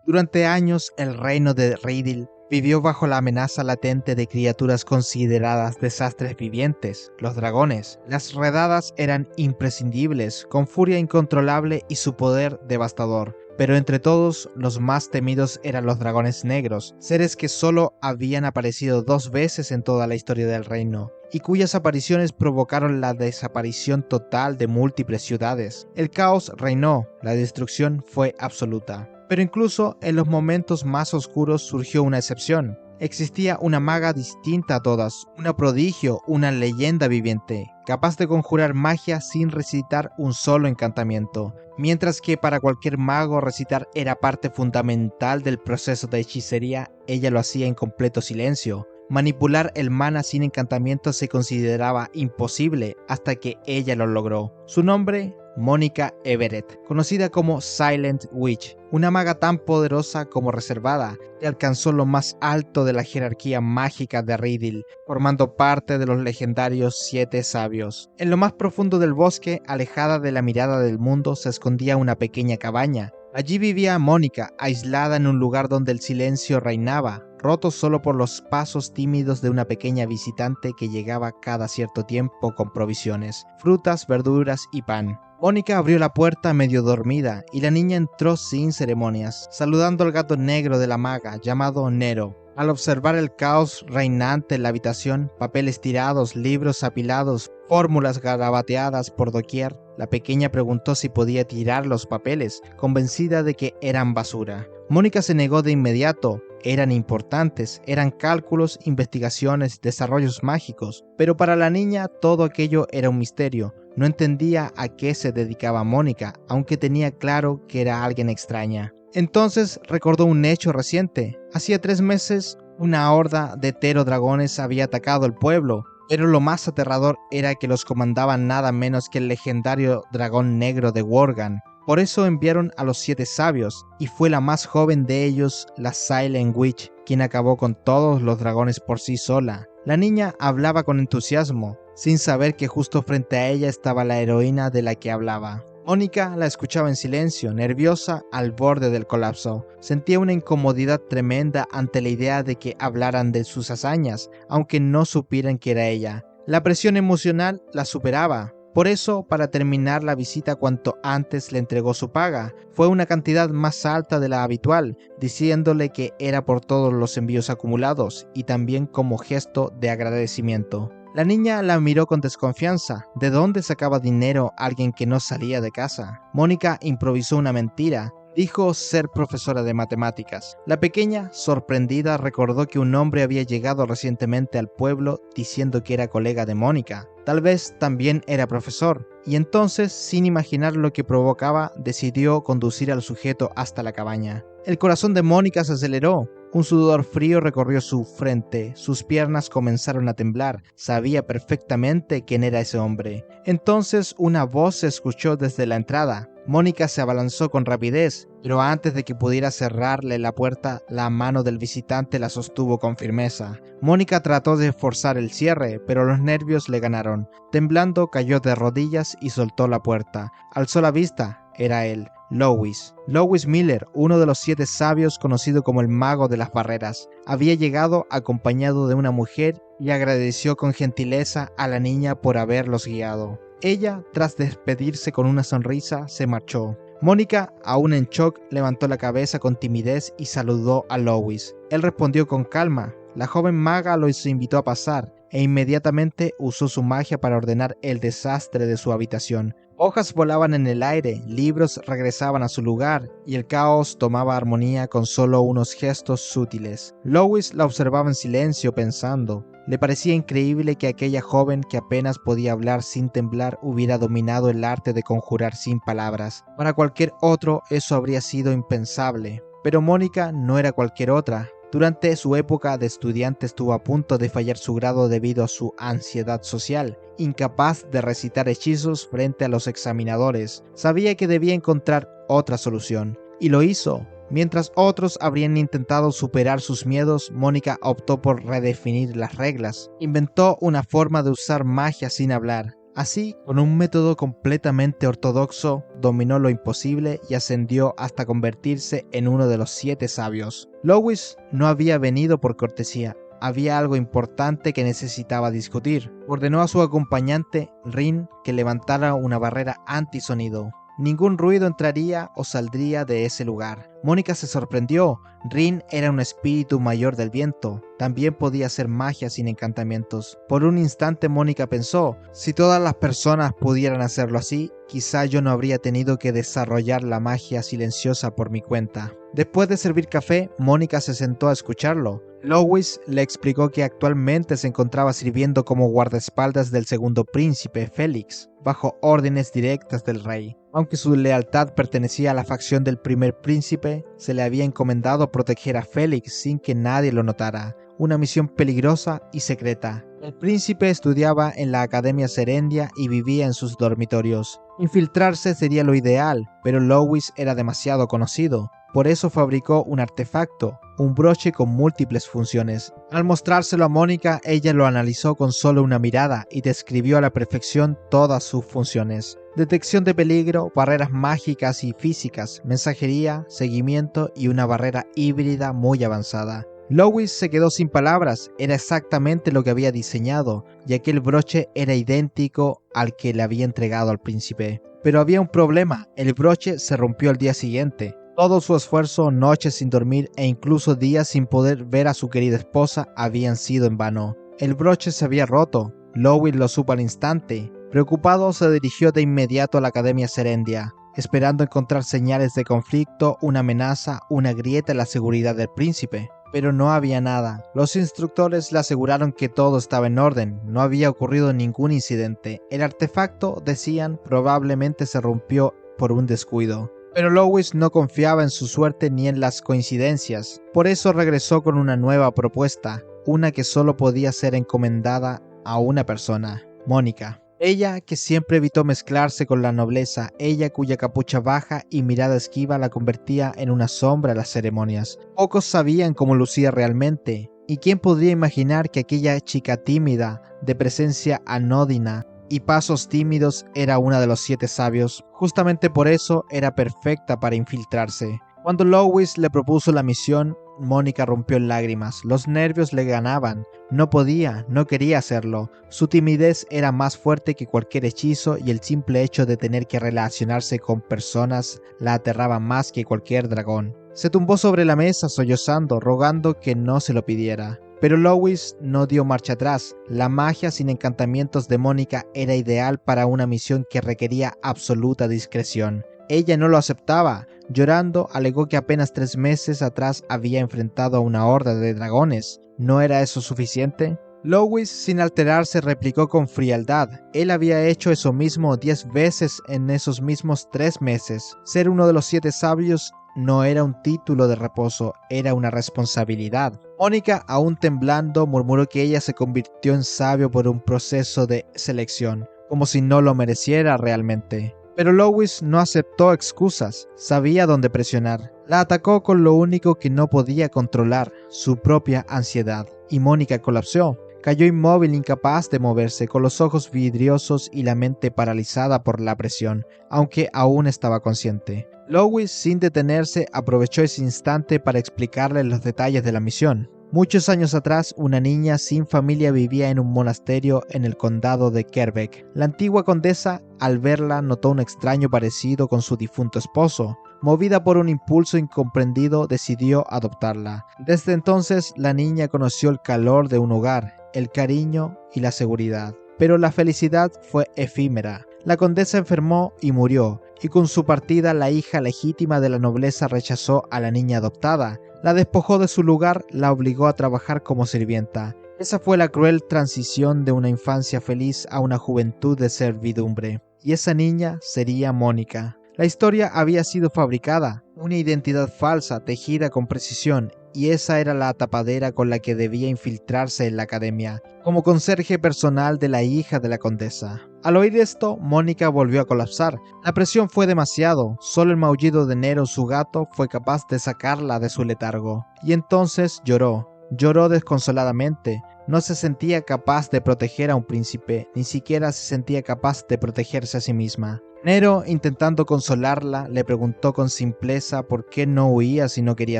Durante años, el reino de Rydil vivió bajo la amenaza latente de criaturas consideradas desastres vivientes, los dragones. Las redadas eran imprescindibles, con furia incontrolable y su poder devastador. Pero entre todos, los más temidos eran los dragones negros, seres que solo habían aparecido 2 veces en toda la historia del reino, y cuyas apariciones provocaron la desaparición total de múltiples ciudades. El caos reinó, la destrucción fue absoluta. Pero incluso en los momentos más oscuros surgió una excepción. Existía una maga distinta a todas, una prodigio, una leyenda viviente, capaz de conjurar magia sin recitar un solo encantamiento. Mientras que para cualquier mago recitar era parte fundamental del proceso de hechicería, ella lo hacía en completo silencio. Manipular el mana sin encantamiento se consideraba imposible hasta que ella lo logró. Su nombre, Mónica Everett, conocida como Silent Witch, una maga tan poderosa como reservada, que alcanzó lo más alto de la jerarquía mágica de Rydil, formando parte de los legendarios 7 sabios. En lo más profundo del bosque, alejada de la mirada del mundo, se escondía una pequeña cabaña. Allí vivía Mónica, aislada en un lugar donde el silencio reinaba, roto solo por los pasos tímidos de una pequeña visitante que llegaba cada cierto tiempo con provisiones, frutas, verduras y pan. Mónica abrió la puerta medio dormida y la niña entró sin ceremonias, saludando al gato negro de la maga llamado Nero. Al observar el caos reinante en la habitación, papeles tirados, libros apilados, fórmulas garabateadas por doquier, la pequeña preguntó si podía tirar los papeles, convencida de que eran basura. Mónica se negó de inmediato. Eran importantes, eran cálculos, investigaciones, desarrollos mágicos, pero para la niña todo aquello era un misterio. No entendía a qué se dedicaba Mónica, aunque tenía claro que era alguien extraña. Entonces recordó un hecho reciente. Hacía 3 meses, una horda de dragones había atacado el pueblo, pero lo más aterrador era que los comandaban nada menos que el legendario dragón negro de Worgen. Por eso enviaron a los 7 sabios, y fue la más joven de ellos, la Silent Witch, quien acabó con todos los dragones por sí sola. La niña hablaba con entusiasmo, sin saber que justo frente a ella estaba la heroína de la que hablaba. Mónica la escuchaba en silencio, nerviosa, al borde del colapso. Sentía una incomodidad tremenda ante la idea de que hablaran de sus hazañas, aunque no supieran que era ella. La presión emocional la superaba. Por eso, para terminar la visita cuanto antes le entregó su paga. Fue una cantidad más alta de la habitual, diciéndole que era por todos los envíos acumulados y también como gesto de agradecimiento. La niña la miró con desconfianza. ¿De dónde sacaba dinero alguien que no salía de casa? Mónica improvisó una mentira. Dijo ser profesora de matemáticas. La pequeña, sorprendida, recordó que un hombre había llegado recientemente al pueblo diciendo que era colega de Mónica. Tal vez también era profesor, y entonces, sin imaginar lo que provocaba, decidió conducir al sujeto hasta la cabaña. El corazón de Mónica se aceleró. Un sudor frío recorrió su frente, sus piernas comenzaron a temblar. Sabía perfectamente quién era ese hombre. Entonces una voz se escuchó desde la entrada. Mónica se abalanzó con rapidez, pero antes de que pudiera cerrarle la puerta, la mano del visitante la sostuvo con firmeza. Mónica trató de forzar el cierre, pero los nervios le ganaron. Temblando, cayó de rodillas y soltó la puerta. Alzó la vista. Era él, Louis. Louis Miller, uno de los 7 sabios conocido como el mago de las barreras. Había llegado acompañado de una mujer y agradeció con gentileza a la niña por haberlos guiado. Ella, tras despedirse con una sonrisa, se marchó. Mónica, aún en shock, levantó la cabeza con timidez y saludó a Louis. Él respondió con calma. La joven maga los invitó a pasar e inmediatamente usó su magia para ordenar el desastre de su habitación. Hojas volaban en el aire, libros regresaban a su lugar y el caos tomaba armonía con solo unos gestos sutiles. Louis la observaba en silencio pensando. Le parecía increíble que aquella joven que apenas podía hablar sin temblar hubiera dominado el arte de conjurar sin palabras. Para cualquier otro eso habría sido impensable, pero Mónica no era cualquier otra. Durante su época de estudiante estuvo a punto de fallar su grado debido a su ansiedad social, incapaz de recitar hechizos frente a los examinadores. Sabía que debía encontrar otra solución, y lo hizo. Mientras otros habrían intentado superar sus miedos, Mónica optó por redefinir las reglas. Inventó una forma de usar magia sin hablar. Así, con un método completamente ortodoxo, dominó lo imposible y ascendió hasta convertirse en uno de los 7 sabios. Lois no había venido por cortesía. Había algo importante que necesitaba discutir. Ordenó a su acompañante, Rin, que levantara una barrera antisonido. Ningún ruido entraría o saldría de ese lugar. Mónica se sorprendió. Rin era un espíritu mayor del viento. También podía hacer magia sin encantamientos. Por un instante Mónica pensó, si todas las personas pudieran hacerlo así, quizá yo no habría tenido que desarrollar la magia silenciosa por mi cuenta. Después de servir café, Mónica se sentó a escucharlo. Lois le explicó que actualmente se encontraba sirviendo como guardaespaldas del segundo príncipe, Félix, bajo órdenes directas del rey. Aunque su lealtad pertenecía a la facción del primer príncipe, se le había encomendado proteger a Félix sin que nadie lo notara, una misión peligrosa y secreta. El príncipe estudiaba en la Academia Serendia y vivía en sus dormitorios. Infiltrarse sería lo ideal, pero Lois era demasiado conocido. Por eso fabricó un artefacto, un broche con múltiples funciones. Al mostrárselo a Mónica, ella lo analizó con solo una mirada y describió a la perfección todas sus funciones. Detección de peligro, barreras mágicas y físicas, mensajería, seguimiento y una barrera híbrida muy avanzada. Lois se quedó sin palabras, era exactamente lo que había diseñado, y aquel broche era idéntico al que le había entregado al príncipe. Pero había un problema, el broche se rompió al día siguiente. Todo su esfuerzo, noches sin dormir e incluso días sin poder ver a su querida esposa habían sido en vano. El broche se había roto. Lois lo supo al instante. Preocupado, se dirigió de inmediato a la Academia Serendia, esperando encontrar señales de conflicto, una amenaza, una grieta en la seguridad del príncipe. Pero no había nada. Los instructores le aseguraron que todo estaba en orden, no había ocurrido ningún incidente. El artefacto, decían, probablemente se rompió por un descuido. Pero Lois no confiaba en su suerte ni en las coincidencias. Por eso regresó con una nueva propuesta, una que solo podía ser encomendada a una persona, Mónica. Ella que siempre evitó mezclarse con la nobleza, ella cuya capucha baja y mirada esquiva la convertía en una sombra a las ceremonias. Pocos sabían cómo lucía realmente, y quién podría imaginar que aquella chica tímida, de presencia anódina y pasos tímidos, era una de los 7 sabios. Justamente por eso era perfecta para infiltrarse. Cuando Lois le propuso la misión, Mónica rompió en lágrimas. Los nervios le ganaban. No podía, no quería hacerlo. Su timidez era más fuerte que cualquier hechizo y el simple hecho de tener que relacionarse con personas la aterraba más que cualquier dragón. Se tumbó sobre la mesa sollozando, rogando que no se lo pidiera. Pero Lois no dio marcha atrás. La magia sin encantamientos de Mónica era ideal para una misión que requería absoluta discreción. Ella no lo aceptaba. Llorando, alegó que apenas 3 meses atrás había enfrentado a una horda de dragones. ¿No era eso suficiente? Lois, sin alterarse, replicó con frialdad. Él había hecho eso mismo 10 veces en esos mismos 3 meses. Ser uno de los 7 sabios no era un título de reposo, era una responsabilidad. Mónica, aún temblando, murmuró que ella se convirtió en sabio por un proceso de selección, como si no lo mereciera realmente. Pero Lois no aceptó excusas, sabía dónde presionar. La atacó con lo único que no podía controlar, su propia ansiedad. Y Mónica colapsó. Cayó inmóvil, incapaz de moverse, con los ojos vidriosos y la mente paralizada por la presión, aunque aún estaba consciente. Lois, sin detenerse, aprovechó ese instante para explicarle los detalles de la misión. Muchos años atrás, una niña sin familia vivía en un monasterio en el condado de Kerbeck. La antigua condesa, al verla, notó un extraño parecido con su difunto esposo. Movida por un impulso incomprendido, decidió adoptarla. Desde entonces, la niña conoció el calor de un hogar, el cariño y la seguridad. Pero la felicidad fue efímera. La condesa enfermó y murió, y con su partida la hija legítima de la nobleza rechazó a la niña adoptada. La despojó de su lugar, la obligó a trabajar como sirvienta. Esa fue la cruel transición de una infancia feliz a una juventud de servidumbre. Y esa niña sería Mónica. La historia había sido fabricada, una identidad falsa tejida con precisión, y esa era la tapadera con la que debía infiltrarse en la academia, como conserje personal de la hija de la condesa. Al oír esto, Mónica volvió a colapsar. La presión fue demasiado, solo el maullido de Nero, su gato, fue capaz de sacarla de su letargo. Y entonces lloró desconsoladamente. No se sentía capaz de proteger a un príncipe, ni siquiera se sentía capaz de protegerse a sí misma. Nero, intentando consolarla, le preguntó con simpleza por qué no huía si no quería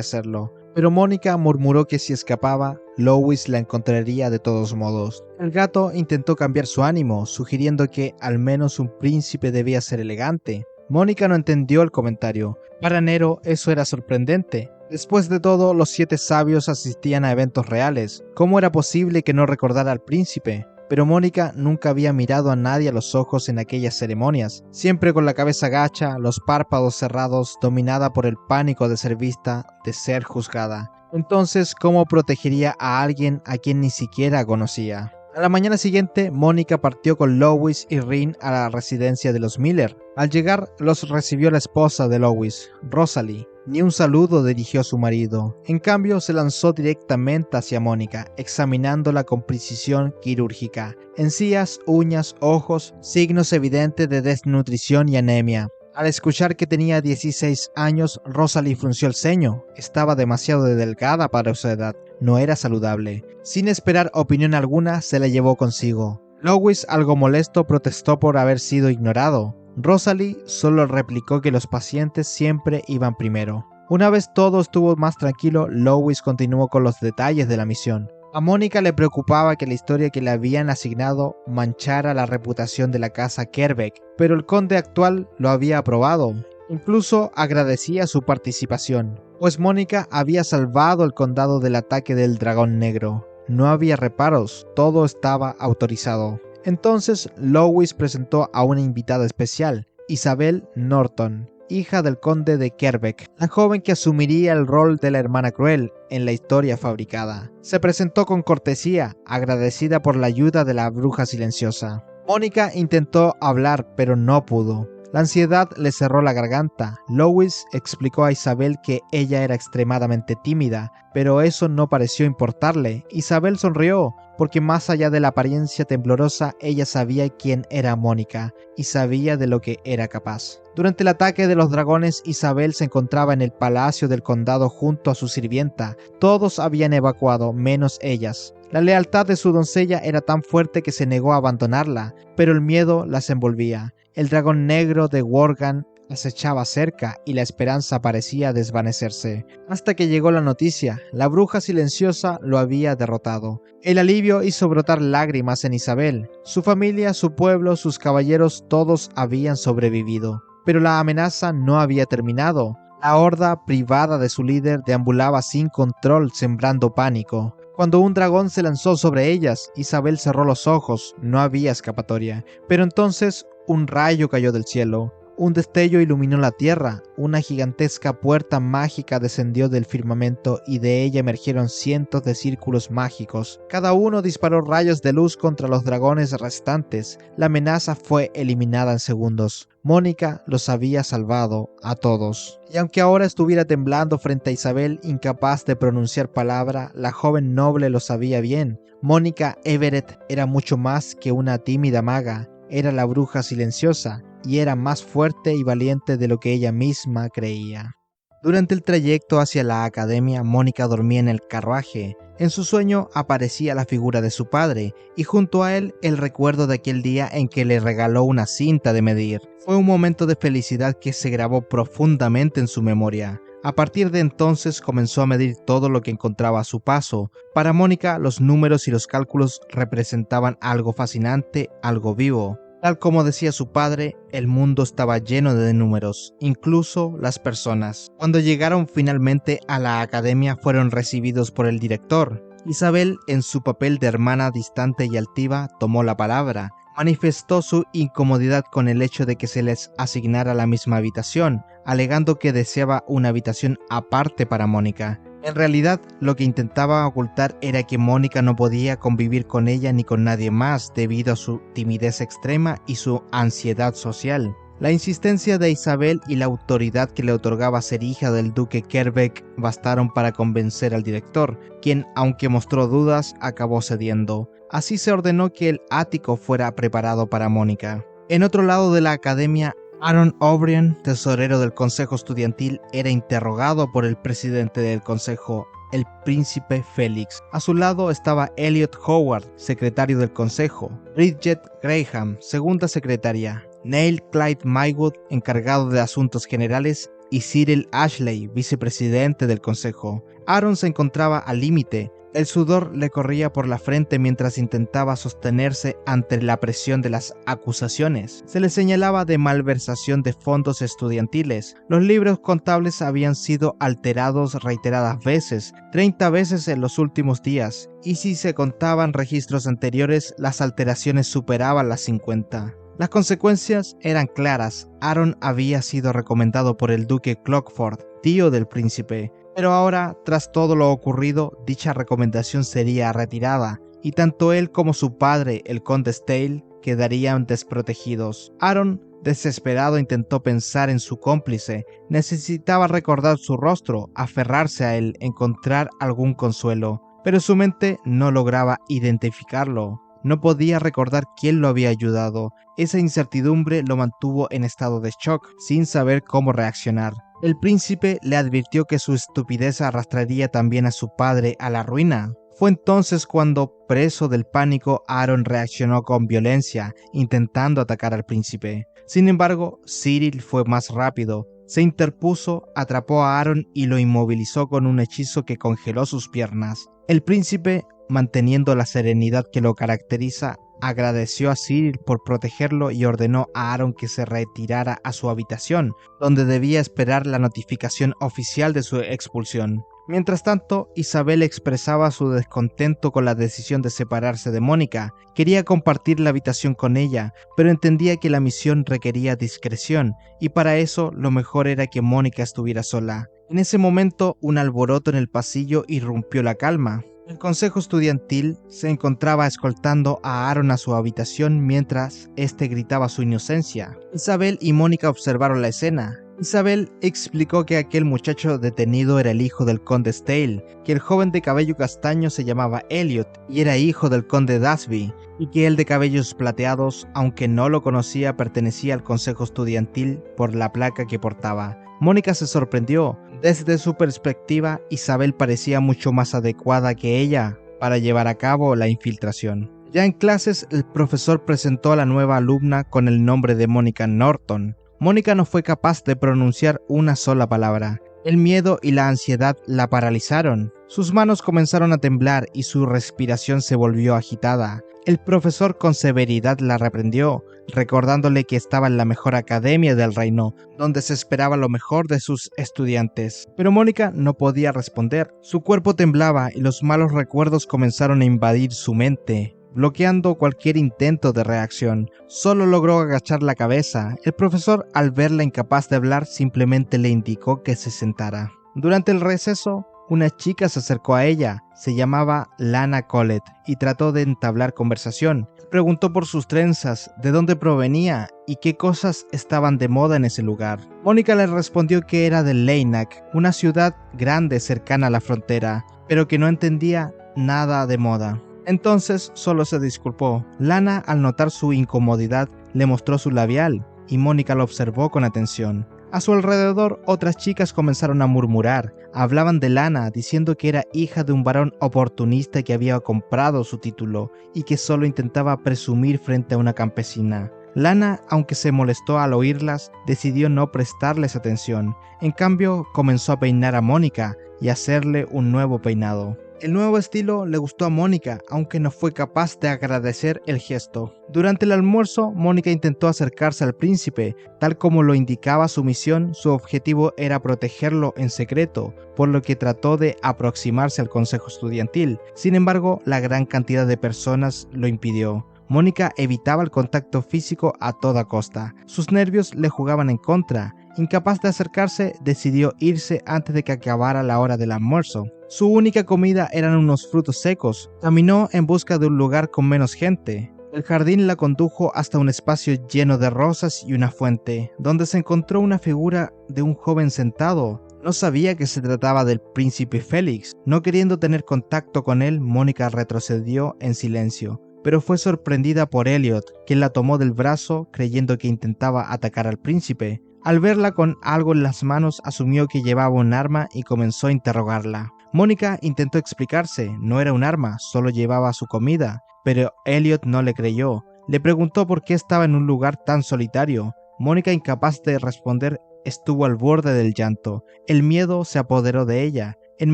hacerlo. Pero Mónica murmuró que si escapaba, Lois la encontraría de todos modos. El gato intentó cambiar su ánimo, sugiriendo que al menos un príncipe debía ser elegante. Mónica no entendió el comentario. Para Nero eso era sorprendente. Después de todo, los 7 sabios asistían a eventos reales. ¿Cómo era posible que no recordara al príncipe? Pero Mónica nunca había mirado a nadie a los ojos en aquellas ceremonias, siempre con la cabeza gacha, los párpados cerrados, dominada por el pánico de ser vista, de ser juzgada. Entonces, ¿cómo protegería a alguien a quien ni siquiera conocía? A la mañana siguiente, Mónica partió con Lois y Rin a la residencia de los Miller. Al llegar, los recibió la esposa de Lois, Rosalie. Ni un saludo dirigió a su marido. En cambio, se lanzó directamente hacia Mónica, examinándola con precisión quirúrgica. Encías, uñas, ojos, signos evidentes de desnutrición y anemia. Al escuchar que tenía 16 años, Rosalie frunció el ceño. Estaba demasiado delgada para su edad. No era saludable. Sin esperar opinión alguna, se la llevó consigo. Lois, algo molesto, protestó por haber sido ignorado. Rosalie solo replicó que los pacientes siempre iban primero. Una vez todo estuvo más tranquilo, Lois continuó con los detalles de la misión. A Mónica le preocupaba que la historia que le habían asignado manchara la reputación de la casa Kerbeck, pero el conde actual lo había aprobado. Incluso agradecía su participación, pues Mónica había salvado el condado del ataque del dragón negro. No había reparos, todo estaba autorizado. Entonces Lois presentó a una invitada especial, Isabel Norton, hija del conde de Kerbeck, la joven que asumiría el rol de la hermana cruel en la historia fabricada. Se presentó con cortesía, agradecida por la ayuda de la bruja silenciosa. Mónica intentó hablar, pero no pudo. La ansiedad le cerró la garganta. Lois explicó a Isabel que ella era extremadamente tímida, pero eso no pareció importarle. Isabel sonrió, porque más allá de la apariencia temblorosa, ella sabía quién era Mónica, y sabía de lo que era capaz. Durante el ataque de los dragones, Isabel se encontraba en el palacio del condado junto a su sirvienta. Todos habían evacuado, menos ellas. La lealtad de su doncella era tan fuerte que se negó a abandonarla, pero el miedo las envolvía. El dragón negro de Worgen acechaba cerca y la esperanza parecía desvanecerse. Hasta que llegó la noticia, la bruja silenciosa lo había derrotado. El alivio hizo brotar lágrimas en Isabel. Su familia, su pueblo, sus caballeros, todos habían sobrevivido. Pero la amenaza no había terminado. La horda, privada de su líder, deambulaba sin control, sembrando pánico. Cuando un dragón se lanzó sobre ellas, Isabel cerró los ojos, no había escapatoria. Pero entonces un rayo cayó del cielo. Un destello iluminó la tierra, una gigantesca puerta mágica descendió del firmamento y de ella emergieron cientos de círculos mágicos. Cada uno disparó rayos de luz contra los dragones restantes. La amenaza fue eliminada en segundos. Mónica los había salvado a todos. Y aunque ahora estuviera temblando frente a Isabel, incapaz de pronunciar palabra, la joven noble lo sabía bien. Mónica Everett era mucho más que una tímida maga. Era la bruja silenciosa, y era más fuerte y valiente de lo que ella misma creía. Durante el trayecto hacia la academia, Mónica dormía en el carruaje. En su sueño aparecía la figura de su padre, y junto a él el recuerdo de aquel día en que le regaló una cinta de medir. Fue un momento de felicidad que se grabó profundamente en su memoria. A partir de entonces comenzó a medir todo lo que encontraba a su paso. Para Mónica, los números y los cálculos representaban algo fascinante, algo vivo. Tal como decía su padre, el mundo estaba lleno de números, incluso las personas. Cuando llegaron finalmente a la academia, fueron recibidos por el director. Isabel, en su papel de hermana distante y altiva, tomó la palabra. Manifestó su incomodidad con el hecho de que se les asignara la misma habitación, alegando que deseaba una habitación aparte para Mónica. En realidad, lo que intentaba ocultar era que Mónica no podía convivir con ella ni con nadie más debido a su timidez extrema y su ansiedad social. La insistencia de Isabel y la autoridad que le otorgaba ser hija del duque Kerbeck bastaron para convencer al director, quien, aunque mostró dudas, acabó cediendo. Así se ordenó que el ático fuera preparado para Mónica. En otro lado de la academia, Aaron O'Brien, tesorero del consejo estudiantil, era interrogado por el presidente del consejo, el príncipe Félix. A su lado estaba Elliot Howard, secretario del consejo, Bridget Graham, segunda secretaria, Neil Clyde Maywood, encargado de asuntos generales, y Cyril Ashley, vicepresidente del consejo. Aaron se encontraba al límite. El sudor le corría por la frente mientras intentaba sostenerse ante la presión de las acusaciones. Se le señalaba de malversación de fondos estudiantiles. Los libros contables habían sido alterados reiteradas veces, 30 veces en los últimos días, y si se contaban registros anteriores, las alteraciones superaban las 50. Las consecuencias eran claras. Aaron había sido recomendado por el duque Clockford, tío del príncipe, pero ahora, tras todo lo ocurrido, dicha recomendación sería retirada, y tanto él como su padre, el conde Stale, quedarían desprotegidos. Aaron, desesperado, intentó pensar en su cómplice. Necesitaba recordar su rostro, aferrarse a él, encontrar algún consuelo, pero su mente no lograba identificarlo. No podía recordar quién lo había ayudado. Esa incertidumbre lo mantuvo en estado de shock, sin saber cómo reaccionar. El príncipe le advirtió que su estupidez arrastraría también a su padre a la ruina. Fue entonces cuando, preso del pánico, Aaron reaccionó con violencia, intentando atacar al príncipe. Sin embargo, Cyril fue más rápido. Se interpuso, atrapó a Aaron y lo inmovilizó con un hechizo que congeló sus piernas. El príncipe, manteniendo la serenidad que lo caracteriza, agradeció a Cyril por protegerlo y ordenó a Aaron que se retirara a su habitación, donde debía esperar la notificación oficial de su expulsión. Mientras tanto, Isabel expresaba su descontento con la decisión de separarse de Mónica. Quería compartir la habitación con ella, pero entendía que la misión requería discreción, y para eso lo mejor era que Mónica estuviera sola. En ese momento, un alboroto en el pasillo irrumpió la calma. El consejo estudiantil se encontraba escoltando a Aaron a su habitación mientras éste gritaba su inocencia. Isabel y Mónica observaron la escena. Isabel explicó que aquel muchacho detenido era el hijo del conde Stale, que el joven de cabello castaño se llamaba Elliot y era hijo del conde Dasby, y que el de cabellos plateados, aunque no lo conocía, pertenecía al consejo estudiantil por la placa que portaba. Mónica se sorprendió. Desde su perspectiva, Isabel parecía mucho más adecuada que ella para llevar a cabo la infiltración. Ya en clases, el profesor presentó a la nueva alumna con el nombre de Mónica Norton. Mónica no fue capaz de pronunciar una sola palabra. El miedo y la ansiedad la paralizaron. Sus manos comenzaron a temblar y su respiración se volvió agitada. El profesor con severidad la reprendió, recordándole que estaba en la mejor academia del reino, donde se esperaba lo mejor de sus estudiantes. Pero Mónica no podía responder. Su cuerpo temblaba y los malos recuerdos comenzaron a invadir su mente, bloqueando cualquier intento de reacción. Solo logró agachar la cabeza. El profesor, al verla incapaz de hablar, simplemente le indicó que se sentara. Durante el receso, una chica se acercó a ella. Se llamaba Lana Collett y trató de entablar conversación. Preguntó por sus trenzas, de dónde provenía y qué cosas estaban de moda en ese lugar. Mónica le respondió que era de Leynak, una ciudad grande cercana a la frontera, pero que no entendía nada de moda. Entonces solo se disculpó. Lana, al notar su incomodidad, le mostró su labial y Mónica lo observó con atención. A su alrededor, otras chicas comenzaron a murmurar. Hablaban de Lana, diciendo que era hija de un varón oportunista que había comprado su título y que solo intentaba presumir frente a una campesina. Lana, aunque se molestó al oírlas, decidió no prestarles atención. En cambio, comenzó a peinar a Mónica y hacerle un nuevo peinado. El nuevo estilo le gustó a Mónica, aunque no fue capaz de agradecer el gesto. Durante el almuerzo, Mónica intentó acercarse al príncipe. Tal como lo indicaba su misión, su objetivo era protegerlo en secreto, por lo que trató de aproximarse al consejo estudiantil. Sin embargo, la gran cantidad de personas lo impidió. Mónica evitaba el contacto físico a toda costa. Sus nervios le jugaban en contra. Incapaz de acercarse, decidió irse antes de que acabara la hora del almuerzo. Su única comida eran unos frutos secos. Caminó en busca de un lugar con menos gente. El jardín la condujo hasta un espacio lleno de rosas y una fuente, donde se encontró una figura de un joven sentado. No sabía que se trataba del príncipe Félix. No queriendo tener contacto con él, Mónica retrocedió en silencio, pero fue sorprendida por Elliot, quien la tomó del brazo creyendo que intentaba atacar al príncipe. Al verla con algo en las manos, asumió que llevaba un arma y comenzó a interrogarla. Mónica intentó explicarse, no era un arma, solo llevaba su comida, pero Elliot no le creyó. Le preguntó por qué estaba en un lugar tan solitario. Mónica, incapaz de responder, estuvo al borde del llanto. El miedo se apoderó de ella. En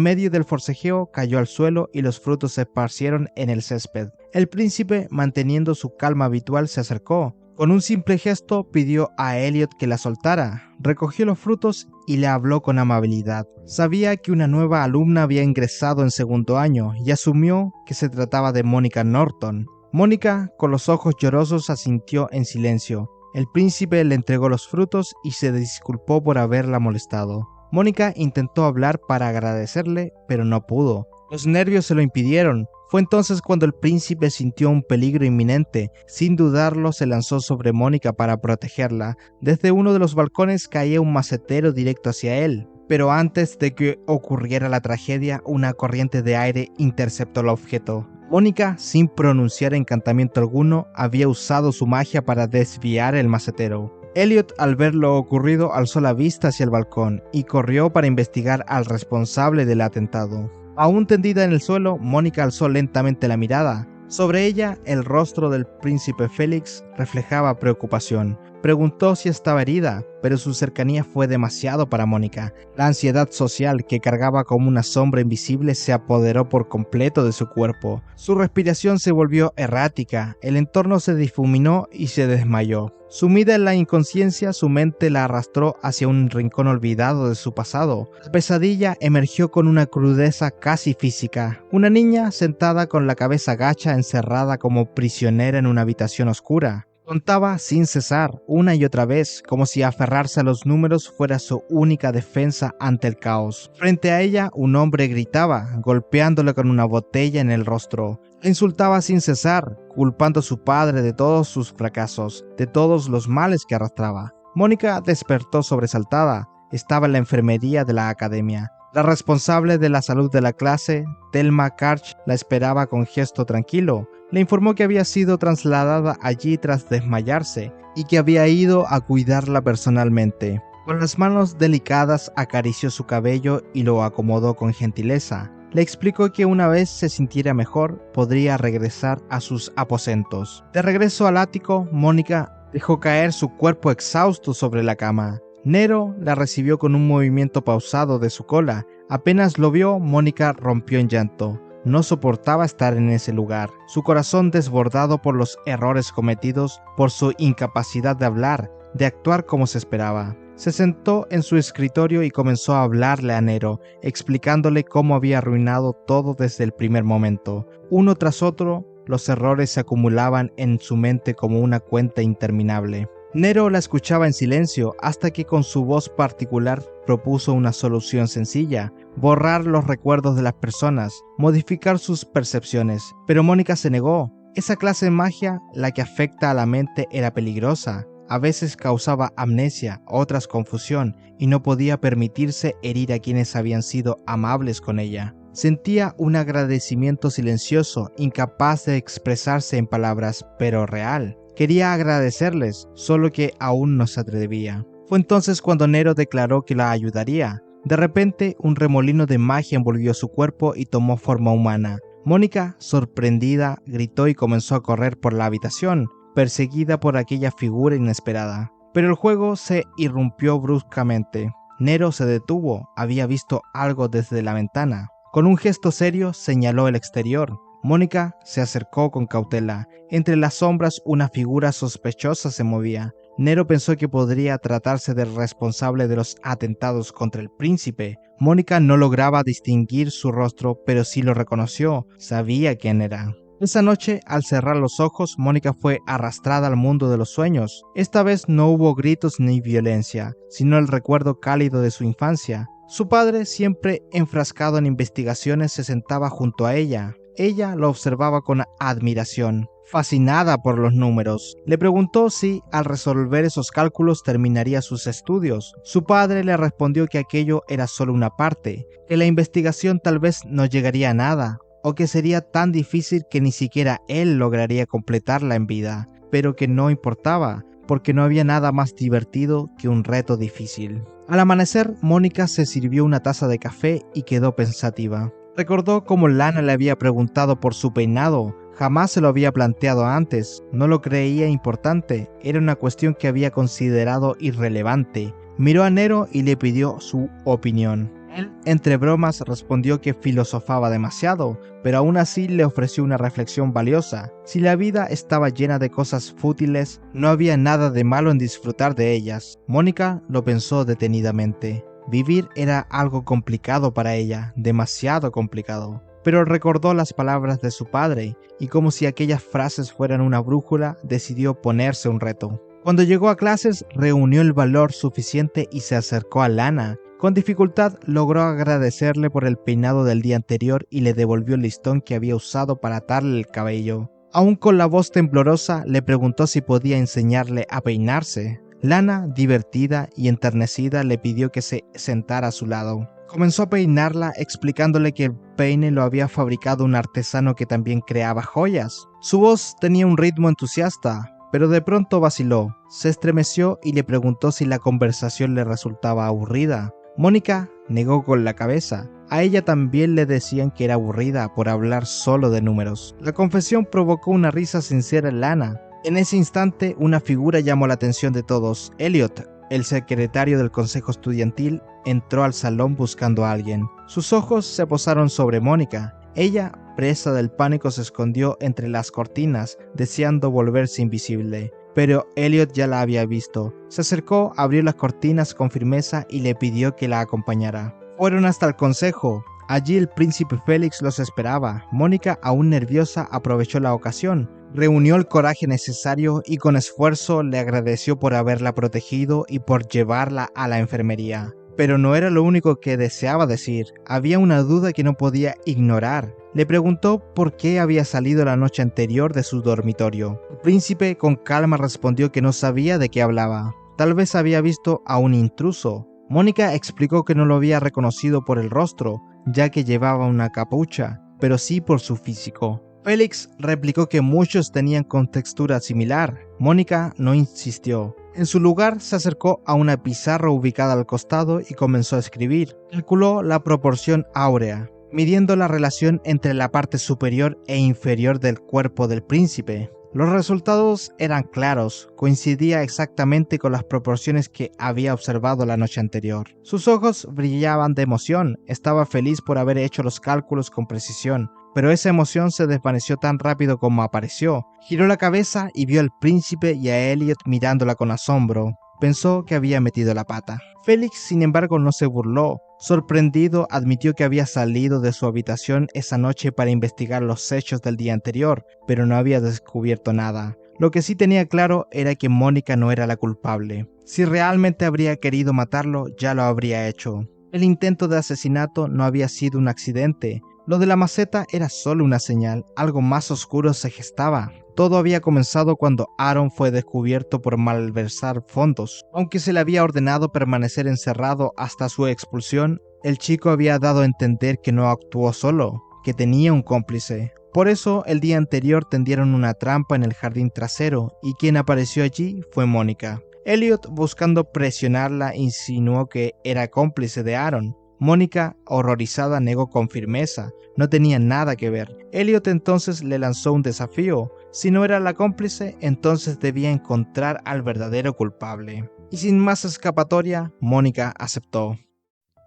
medio del forcejeo cayó al suelo y los frutos se esparcieron en el césped. El príncipe, manteniendo su calma habitual, se acercó. Con un simple gesto pidió a Elliot que la soltara, recogió los frutos y le habló con amabilidad. Sabía que una nueva alumna había ingresado en segundo año y asumió que se trataba de Mónica Norton. Mónica, con los ojos llorosos, asintió en silencio. El príncipe le entregó los frutos y se disculpó por haberla molestado. Mónica intentó hablar para agradecerle, pero no pudo. Los nervios se lo impidieron. Fue entonces cuando el príncipe sintió un peligro inminente. Sin dudarlo, se lanzó sobre Mónica para protegerla. Desde uno de los balcones caía un macetero directo hacia él. Pero antes de que ocurriera la tragedia, una corriente de aire interceptó el objeto. Mónica, sin pronunciar encantamiento alguno, había usado su magia para desviar el macetero. Elliot, al ver lo ocurrido, alzó la vista hacia el balcón y corrió para investigar al responsable del atentado. Aún tendida en el suelo, Mónica alzó lentamente la mirada. Sobre ella, el rostro del príncipe Félix reflejaba preocupación. Preguntó si estaba herida, pero su cercanía fue demasiado para Mónica. La ansiedad social que cargaba como una sombra invisible se apoderó por completo de su cuerpo. Su respiración se volvió errática, el entorno se difuminó y se desmayó. Sumida en la inconsciencia, su mente la arrastró hacia un rincón olvidado de su pasado. La pesadilla emergió con una crudeza casi física. Una niña sentada con la cabeza gacha, encerrada como prisionera en una habitación oscura. Contaba sin cesar, una y otra vez, como si aferrarse a los números fuera su única defensa ante el caos. Frente a ella, un hombre gritaba, golpeándole con una botella en el rostro. La insultaba sin cesar, culpando a su padre de todos sus fracasos, de todos los males que arrastraba. Mónica despertó sobresaltada. Estaba en la enfermería de la academia. La responsable de la salud de la clase, Thelma Karch, la esperaba con gesto tranquilo. Le informó que había sido trasladada allí tras desmayarse y que había ido a cuidarla personalmente. Con las manos delicadas acarició su cabello y lo acomodó con gentileza. Le explicó que una vez se sintiera mejor, podría regresar a sus aposentos. De regreso al ático, Mónica dejó caer su cuerpo exhausto sobre la cama. Nero la recibió con un movimiento pausado de su cola. Apenas lo vio, Mónica rompió en llanto. No soportaba estar en ese lugar. Su corazón desbordado por los errores cometidos, por su incapacidad de hablar, de actuar como se esperaba. Se sentó en su escritorio y comenzó a hablarle a Nero, explicándole cómo había arruinado todo desde el primer momento. Uno tras otro, los errores se acumulaban en su mente como una cuenta interminable. Nero la escuchaba en silencio hasta que con su voz particular propuso una solución sencilla: borrar los recuerdos de las personas, modificar sus percepciones. Pero Mónica se negó. Esa clase de magia, la que afecta a la mente, era peligrosa. A veces causaba amnesia, otras confusión, y no podía permitirse herir a quienes habían sido amables con ella. Sentía un agradecimiento silencioso, incapaz de expresarse en palabras, pero real. Quería agradecerles, solo que aún no se atrevía. Fue entonces cuando Nero declaró que la ayudaría. De repente, un remolino de magia envolvió su cuerpo y tomó forma humana. Mónica, sorprendida, gritó y comenzó a correr por la habitación, perseguida por aquella figura inesperada. Pero el juego se irrumpió bruscamente. Nero se detuvo, había visto algo desde la ventana. Con un gesto serio señaló el exterior. Mónica se acercó con cautela. Entre las sombras una figura sospechosa se movía. Nero pensó que podría tratarse del responsable de los atentados contra el príncipe. Mónica no lograba distinguir su rostro, pero sí lo reconoció. Sabía quién era. Esa noche, al cerrar los ojos, Mónica fue arrastrada al mundo de los sueños. Esta vez no hubo gritos ni violencia, sino el recuerdo cálido de su infancia. Su padre, siempre enfrascado en investigaciones, se sentaba junto a ella. Ella lo observaba con admiración, fascinada por los números. Le preguntó si, al resolver esos cálculos, terminaría sus estudios. Su padre le respondió que aquello era solo una parte, que la investigación tal vez no llegaría a nada, o que sería tan difícil que ni siquiera él lograría completarla en vida, pero que no importaba, porque no había nada más divertido que un reto difícil. Al amanecer, Mónica se sirvió una taza de café y quedó pensativa. Recordó cómo Lana le había preguntado por su peinado. Jamás se lo había planteado antes, no lo creía importante, era una cuestión que había considerado irrelevante. Miró a Nero y le pidió su opinión. Él, entre bromas, respondió que filosofaba demasiado, pero aún así le ofreció una reflexión valiosa. Si la vida estaba llena de cosas fútiles, no había nada de malo en disfrutar de ellas. Mónica lo pensó detenidamente. Vivir era algo complicado para ella, demasiado complicado. Pero recordó las palabras de su padre, y como si aquellas frases fueran una brújula, decidió ponerse un reto. Cuando llegó a clases, reunió el valor suficiente y se acercó a Lana. Con dificultad logró agradecerle por el peinado del día anterior y le devolvió el listón que había usado para atarle el cabello. Aún con la voz temblorosa, le preguntó si podía enseñarle a peinarse. Lana, divertida y enternecida, le pidió que se sentara a su lado. Comenzó a peinarla explicándole que el peine lo había fabricado un artesano que también creaba joyas. Su voz tenía un ritmo entusiasta, pero de pronto vaciló, se estremeció y le preguntó si la conversación le resultaba aburrida. Mónica negó con la cabeza. A ella también le decían que era aburrida por hablar solo de números. La confesión provocó una risa sincera en Lana. En ese instante, una figura llamó la atención de todos. Elliot, el secretario del consejo estudiantil, entró al salón buscando a alguien. Sus ojos se posaron sobre Mónica. Ella, presa del pánico, se escondió entre las cortinas, deseando volverse invisible. Pero Elliot ya la había visto. Se acercó, abrió las cortinas con firmeza y le pidió que la acompañara. Fueron hasta el consejo. Allí el príncipe Félix los esperaba. Mónica, aún nerviosa, aprovechó la ocasión. Reunió el coraje necesario y con esfuerzo le agradeció por haberla protegido y por llevarla a la enfermería. Pero no era lo único que deseaba decir. Había una duda que no podía ignorar. Le preguntó por qué había salido la noche anterior de su dormitorio. El príncipe con calma respondió que no sabía de qué hablaba. Tal vez había visto a un intruso. Mónica explicó que no lo había reconocido por el rostro, ya que llevaba una capucha, pero sí por su físico. Félix replicó que muchos tenían contextura similar. Mónica no insistió. En su lugar se acercó a una pizarra ubicada al costado y comenzó a escribir. Calculó la proporción áurea, midiendo la relación entre la parte superior e inferior del cuerpo del príncipe. Los resultados eran claros, coincidía exactamente con las proporciones que había observado la noche anterior. Sus ojos brillaban de emoción, estaba feliz por haber hecho los cálculos con precisión, pero esa emoción se desvaneció tan rápido como apareció. Giró la cabeza y vio al príncipe y a Elliot mirándola con asombro. Pensó que había metido la pata. Félix, sin embargo, no se burló. Sorprendido, admitió que había salido de su habitación esa noche para investigar los hechos del día anterior, pero no había descubierto nada. Lo que sí tenía claro era que Mónica no era la culpable. Si realmente habría querido matarlo, ya lo habría hecho. El intento de asesinato no había sido un accidente. Lo de la maceta era solo una señal, algo más oscuro se gestaba. Todo había comenzado cuando Aaron fue descubierto por malversar fondos. Aunque se le había ordenado permanecer encerrado hasta su expulsión, el chico había dado a entender que no actuó solo, que tenía un cómplice. Por eso, el día anterior tendieron una trampa en el jardín trasero, y quien apareció allí fue Mónica. Elliot, buscando presionarla, insinuó que era cómplice de Aaron. Mónica, horrorizada, negó con firmeza. No tenía nada que ver. Elliot entonces le lanzó un desafío. Si no era la cómplice, entonces debía encontrar al verdadero culpable. Y sin más escapatoria, Mónica aceptó.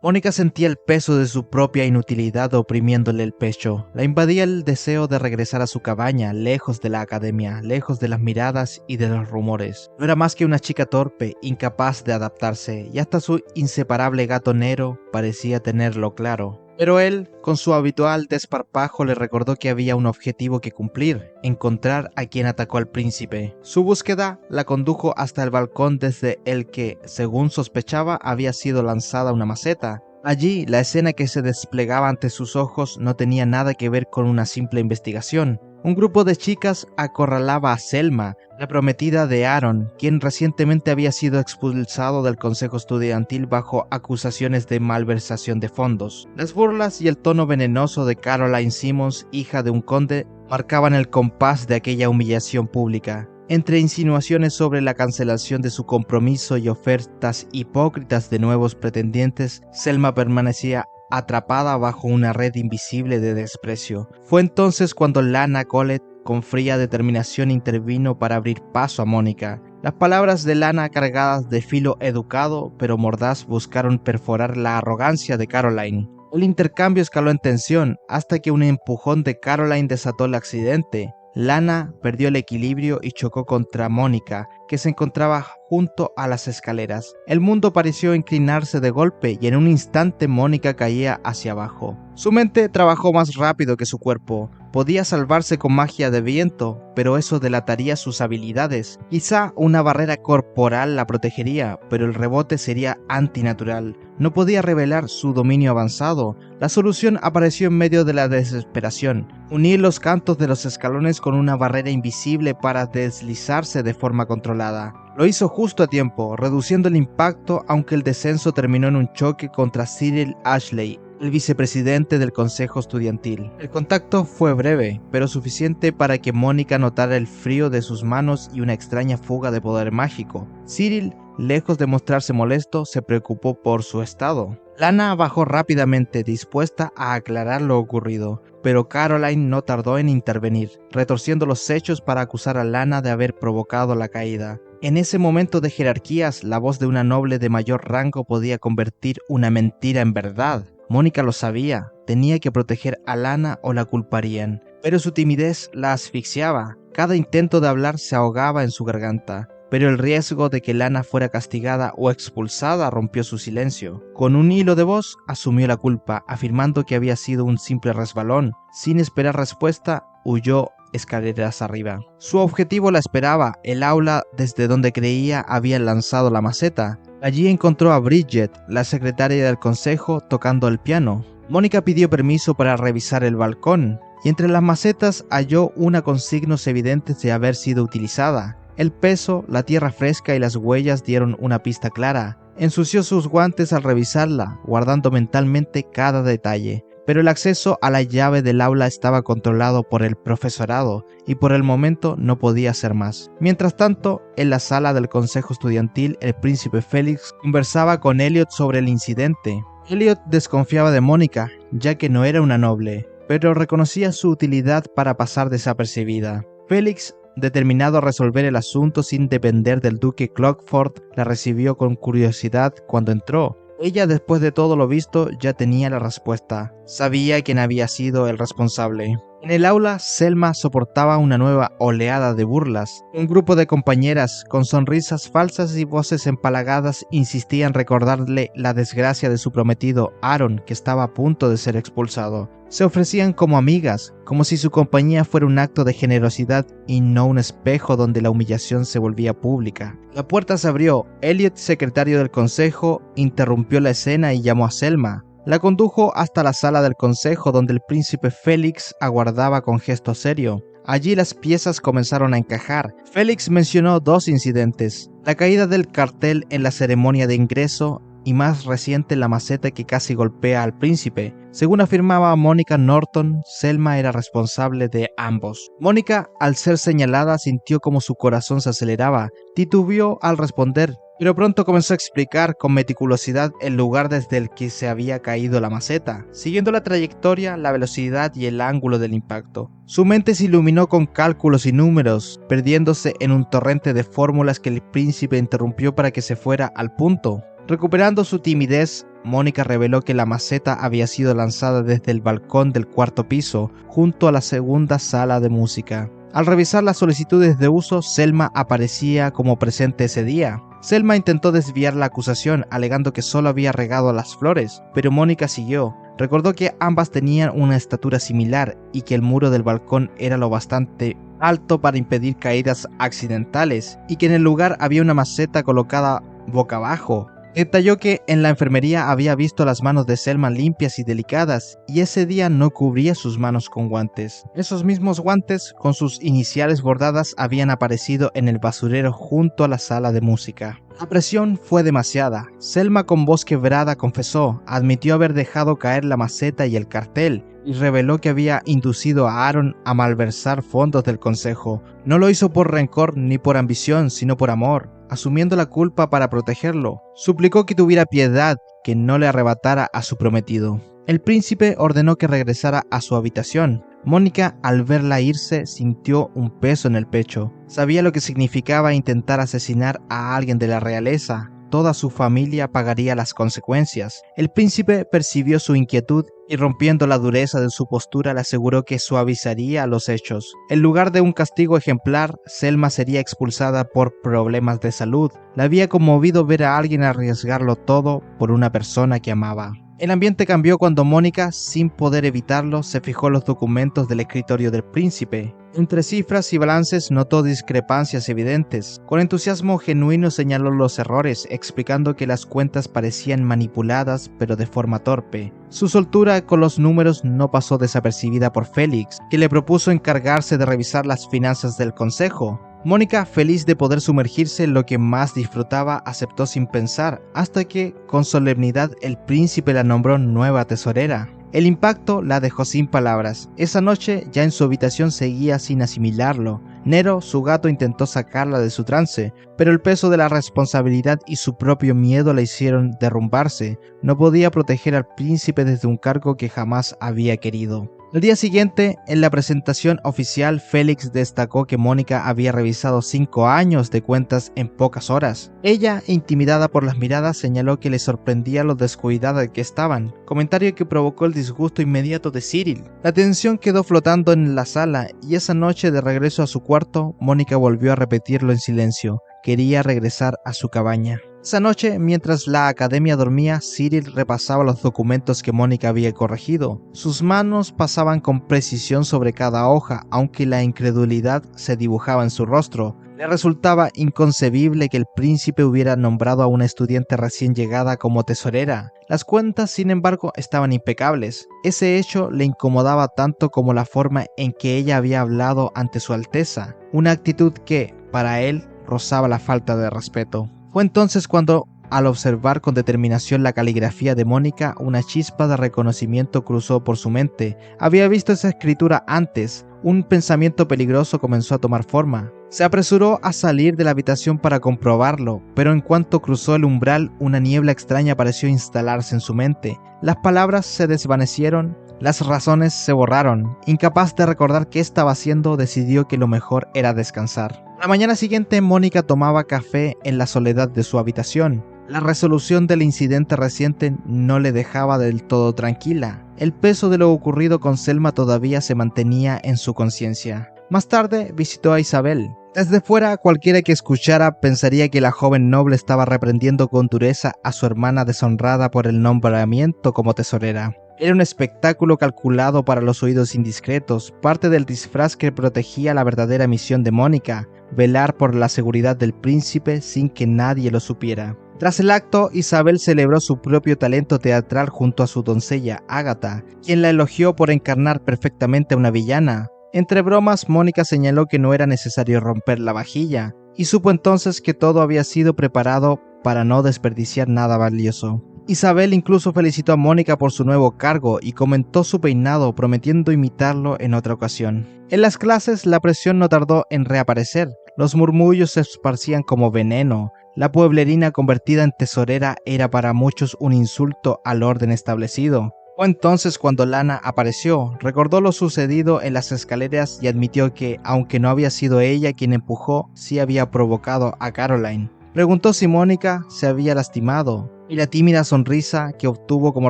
Mónica sentía el peso de su propia inutilidad oprimiéndole el pecho. La invadía el deseo de regresar a su cabaña, lejos de la academia, lejos de las miradas y de los rumores. No era más que una chica torpe, incapaz de adaptarse, y hasta su inseparable gato Nero parecía tenerlo claro. Pero él, con su habitual desparpajo, le recordó que había un objetivo que cumplir: encontrar a quien atacó al príncipe. Su búsqueda la condujo hasta el balcón desde el que, según sospechaba, había sido lanzada una maceta. Allí, la escena que se desplegaba ante sus ojos no tenía nada que ver con una simple investigación. Un grupo de chicas acorralaba a Selma, la prometida de Aaron, quien recientemente había sido expulsado del consejo estudiantil bajo acusaciones de malversación de fondos. Las burlas y el tono venenoso de Caroline Simmons, hija de un conde, marcaban el compás de aquella humillación pública. Entre insinuaciones sobre la cancelación de su compromiso y ofertas hipócritas de nuevos pretendientes, Selma permanecía atrapada bajo una red invisible de desprecio. Fue entonces cuando Lana Collett, con fría determinación, intervino para abrir paso a Mónica. Las palabras de Lana, cargadas de filo educado pero mordaz, buscaron perforar la arrogancia de Caroline. El intercambio escaló en tensión hasta que un empujón de Caroline desató el accidente. Lana perdió el equilibrio y chocó contra Mónica, que se encontraba junto a las escaleras. El mundo pareció inclinarse de golpe y en un instante Mónica caía hacia abajo. Su mente trabajó más rápido que su cuerpo. Podía salvarse con magia de viento, pero eso delataría sus habilidades. Quizá una barrera corporal la protegería, pero el rebote sería antinatural. No podía revelar su dominio avanzado. La solución apareció en medio de la desesperación: unir los cantos de los escalones con una barrera invisible para deslizarse de forma controlada. Lo hizo justo a tiempo, reduciendo el impacto, aunque el descenso terminó en un choque contra Cyril Ashley, el vicepresidente del consejo estudiantil. El contacto fue breve, pero suficiente para que Mónica notara el frío de sus manos y una extraña fuga de poder mágico. Cyril, lejos de mostrarse molesto, se preocupó por su estado. Lana bajó rápidamente, dispuesta a aclarar lo ocurrido, pero Caroline no tardó en intervenir, retorciendo los hechos para acusar a Lana de haber provocado la caída. En ese momento de jerarquías, la voz de una noble de mayor rango podía convertir una mentira en verdad. Mónica lo sabía, tenía que proteger a Lana o la culparían, pero su timidez la asfixiaba. Cada intento de hablar se ahogaba en su garganta, pero el riesgo de que Lana fuera castigada o expulsada rompió su silencio. Con un hilo de voz, asumió la culpa, afirmando que había sido un simple resbalón. Sin esperar respuesta, huyó escaleras arriba. Su objetivo la esperaba, el aula desde donde creía habían lanzado la maceta. Allí encontró a Bridget, la secretaria del consejo, tocando el piano. Mónica pidió permiso para revisar el balcón, y entre las macetas halló una con signos evidentes de haber sido utilizada. El peso, la tierra fresca y las huellas dieron una pista clara. Ensució sus guantes al revisarla, guardando mentalmente cada detalle. Pero el acceso a la llave del aula estaba controlado por el profesorado y por el momento no podía hacer más. Mientras tanto, en la sala del consejo estudiantil, el príncipe Félix conversaba con Elliot sobre el incidente. Elliot desconfiaba de Mónica, ya que no era una noble, pero reconocía su utilidad para pasar desapercibida. Félix, determinado a resolver el asunto sin depender del duque Clockford, la recibió con curiosidad cuando entró. Ella, después de todo lo visto, ya tenía la respuesta. Sabía quién había sido el responsable. En el aula, Selma soportaba una nueva oleada de burlas. Un grupo de compañeras, con sonrisas falsas y voces empalagadas, insistían en recordarle la desgracia de su prometido, Aaron, que estaba a punto de ser expulsado. Se ofrecían como amigas, como si su compañía fuera un acto de generosidad y no un espejo donde la humillación se volvía pública. La puerta se abrió. Elliot, secretario del consejo, interrumpió la escena y llamó a Selma. La condujo hasta la sala del consejo, donde el príncipe Félix aguardaba con gesto serio. Allí las piezas comenzaron a encajar. Félix mencionó dos incidentes: la caída del cartel en la ceremonia de ingreso y más reciente la maceta que casi golpea al príncipe. Según afirmaba Mónica Norton, Selma era responsable de ambos. Mónica, al ser señalada, sintió como su corazón se aceleraba. Titubeó al responder, pero pronto comenzó a explicar con meticulosidad el lugar desde el que se había caído la maceta, siguiendo la trayectoria, la velocidad y el ángulo del impacto. Su mente se iluminó con cálculos y números, perdiéndose en un torrente de fórmulas que el príncipe interrumpió para que se fuera al punto. Recuperando su timidez, Mónica reveló que la maceta había sido lanzada desde el balcón del cuarto piso, junto a la segunda sala de música. Al revisar las solicitudes de uso, Selma aparecía como presente ese día. Selma intentó desviar la acusación, alegando que solo había regado las flores, pero Mónica siguió. Recordó que ambas tenían una estatura similar y que el muro del balcón era lo bastante alto para impedir caídas accidentales, y que en el lugar había una maceta colocada boca abajo. Detalló que en la enfermería había visto las manos de Selma limpias y delicadas, y ese día no cubría sus manos con guantes. Esos mismos guantes, con sus iniciales bordadas, habían aparecido en el basurero junto a la sala de música. La presión fue demasiada. Selma, con voz quebrada, confesó, admitió haber dejado caer la maceta y el cartel, y reveló que había inducido a Aaron a malversar fondos del consejo. No lo hizo por rencor ni por ambición, sino por amor, asumiendo la culpa para protegerlo. Suplicó que tuviera piedad, que no le arrebatara a su prometido. El príncipe ordenó que regresara a su habitación. Mónica, al verla irse, sintió un peso en el pecho. Sabía lo que significaba intentar asesinar a alguien de la realeza. Toda su familia pagaría las consecuencias. El príncipe percibió su inquietud y, rompiendo la dureza de su postura, le aseguró que suavizaría los hechos. En lugar de un castigo ejemplar, Selma sería expulsada por problemas de salud. La había conmovido ver a alguien arriesgarlo todo por una persona que amaba. El ambiente cambió cuando Mónica, sin poder evitarlo, se fijó en los documentos del escritorio del príncipe. Entre cifras y balances notó discrepancias evidentes. Con entusiasmo genuino señaló los errores, explicando que las cuentas parecían manipuladas pero de forma torpe. Su soltura con los números no pasó desapercibida por Félix, que le propuso encargarse de revisar las finanzas del consejo. Mónica, feliz de poder sumergirse en lo que más disfrutaba, aceptó sin pensar, hasta que, con solemnidad, el príncipe la nombró nueva tesorera. El impacto la dejó sin palabras. Esa noche, ya en su habitación, seguía sin asimilarlo. Nero, su gato, intentó sacarla de su trance, pero el peso de la responsabilidad y su propio miedo la hicieron derrumbarse. No podía proteger al príncipe desde un cargo que jamás había querido. Al día siguiente, en la presentación oficial, Félix destacó que Mónica había revisado 5 años de cuentas en pocas horas. Ella, intimidada por las miradas, señaló que le sorprendía lo descuidada que estaban, comentario que provocó el disgusto inmediato de Cyril. La tensión quedó flotando en la sala, y esa noche, de regreso a su cuarto, Mónica volvió a repetirlo en silencio. Quería regresar a su cabaña. Esa noche, mientras la academia dormía, Cyril repasaba los documentos que Mónica había corregido. Sus manos pasaban con precisión sobre cada hoja, aunque la incredulidad se dibujaba en su rostro. Le resultaba inconcebible que el príncipe hubiera nombrado a una estudiante recién llegada como tesorera. Las cuentas, sin embargo, estaban impecables. Ese hecho le incomodaba tanto como la forma en que ella había hablado ante su Alteza, una actitud que, para él, rozaba la falta de respeto. Fue entonces cuando, al observar con determinación la caligrafía de Mónica, una chispa de reconocimiento cruzó por su mente. Había visto esa escritura antes. Un pensamiento peligroso comenzó a tomar forma. Se apresuró a salir de la habitación para comprobarlo, pero en cuanto cruzó el umbral, una niebla extraña pareció instalarse en su mente. Las palabras se desvanecieron, las razones se borraron. Incapaz de recordar qué estaba haciendo, decidió que lo mejor era descansar. La mañana siguiente, Mónica tomaba café en la soledad de su habitación. La resolución del incidente reciente no le dejaba del todo tranquila. El peso de lo ocurrido con Selma todavía se mantenía en su conciencia. Más tarde visitó a Isabel. Desde fuera, cualquiera que escuchara pensaría que la joven noble estaba reprendiendo con dureza a su hermana deshonrada por el nombramiento como tesorera. Era un espectáculo calculado para los oídos indiscretos, parte del disfraz que protegía la verdadera misión de Mónica, velar por la seguridad del príncipe sin que nadie lo supiera. Tras el acto, Isabel celebró su propio talento teatral junto a su doncella, Ágata, quien la elogió por encarnar perfectamente a una villana. Entre bromas, Mónica señaló que no era necesario romper la vajilla, y supo entonces que todo había sido preparado para no desperdiciar nada valioso. Isabel incluso felicitó a Mónica por su nuevo cargo y comentó su peinado, prometiendo imitarlo en otra ocasión. En las clases, la presión no tardó en reaparecer. Los murmullos se esparcían como veneno. La pueblerina convertida en tesorera era para muchos un insulto al orden establecido. Fue entonces cuando Lana apareció, recordó lo sucedido en las escaleras y admitió que, aunque no había sido ella quien empujó, sí había provocado a Caroline. Preguntó si Mónica se había lastimado, y la tímida sonrisa que obtuvo como